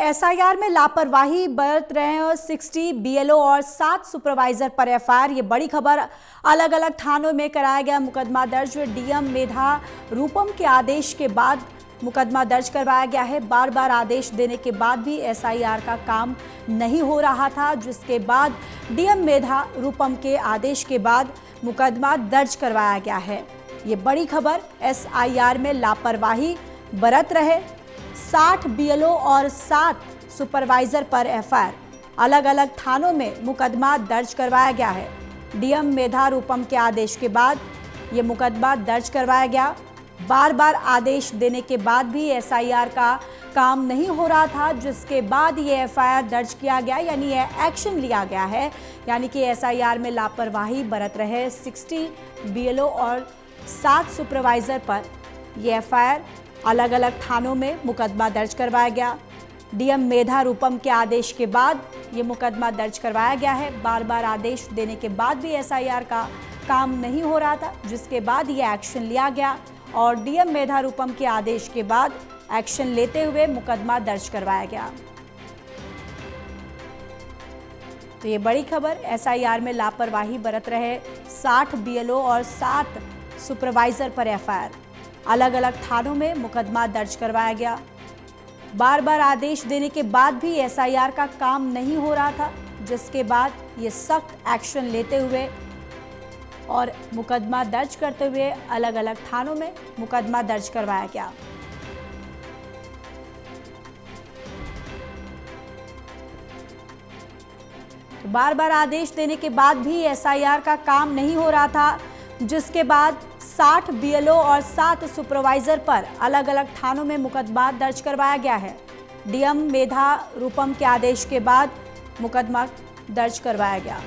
SIR में लापरवाही बरत रहे हैं और 60 बीएलओ और 7 सुपरवाइजर पर एफआईआर। ये बड़ी खबर। अलग अलग थानों में कराया गया मुकदमा दर्ज। डीएम मेधा रूपम के आदेश के बाद मुकदमा दर्ज करवाया गया है। बार बार आदेश देने के बाद भी एसआईआर का काम नहीं हो रहा था, जिसके बाद डीएम मेधा रूपम के आदेश के बाद मुकदमा दर्ज करवाया गया है। ये बड़ी खबर। एसआईआर में लापरवाही बरत रहे 60 बीएलओ और 7 सुपरवाइजर पर एफआईआर। अलग अलग थानों में मुकदमा दर्ज करवाया गया है। डीएम मेधा रूपम के आदेश के बाद ये मुकदमा दर्ज करवाया गया। बार बार आदेश देने के बाद भी एसआईआर का काम नहीं हो रहा था, जिसके बाद ये एफआईआर दर्ज किया गया, यानी ये एक्शन लिया गया है। यानी कि एसआईआर में लापरवाही बरत रहे 60 बीएलओ और 7 सुपरवाइजर पर यह एफआईआर। अलग अलग थानों में मुकदमा दर्ज करवाया गया। डीएम मेधा रूपम के आदेश के बाद ये मुकदमा दर्ज करवाया गया है। बार बार आदेश देने के बाद भी एसआईआर का काम नहीं हो रहा था, जिसके बाद ये एक्शन लिया गया और डीएम मेधा रूपम के आदेश के बाद एक्शन लेते हुए मुकदमा दर्ज करवाया गया। तो ये बड़ी खबर। एसआईआर में लापरवाही बरत रहे 60 बीएलओ और 7 सुपरवाइजर पर एफआईआर। अलग अलग थानों में मुकदमा दर्ज करवाया गया। बार बार आदेश देने के बाद भी एसआईआर का काम नहीं हो रहा था, जिसके बाद ये सख्त एक्शन लेते हुए और मुकदमा दर्ज करते हुए अलग अलग थानों में मुकदमा दर्ज करवाया गया। तो बार बार आदेश देने के बाद भी एसआईआर का काम नहीं हो रहा था, जिसके बाद 60 बीएलओ और 7 सुपरवाइजर पर अलग अलग थानों में मुकदमा दर्ज करवाया गया है। डीएम मेधा रूपम के आदेश के बाद मुकदमा दर्ज करवाया गया।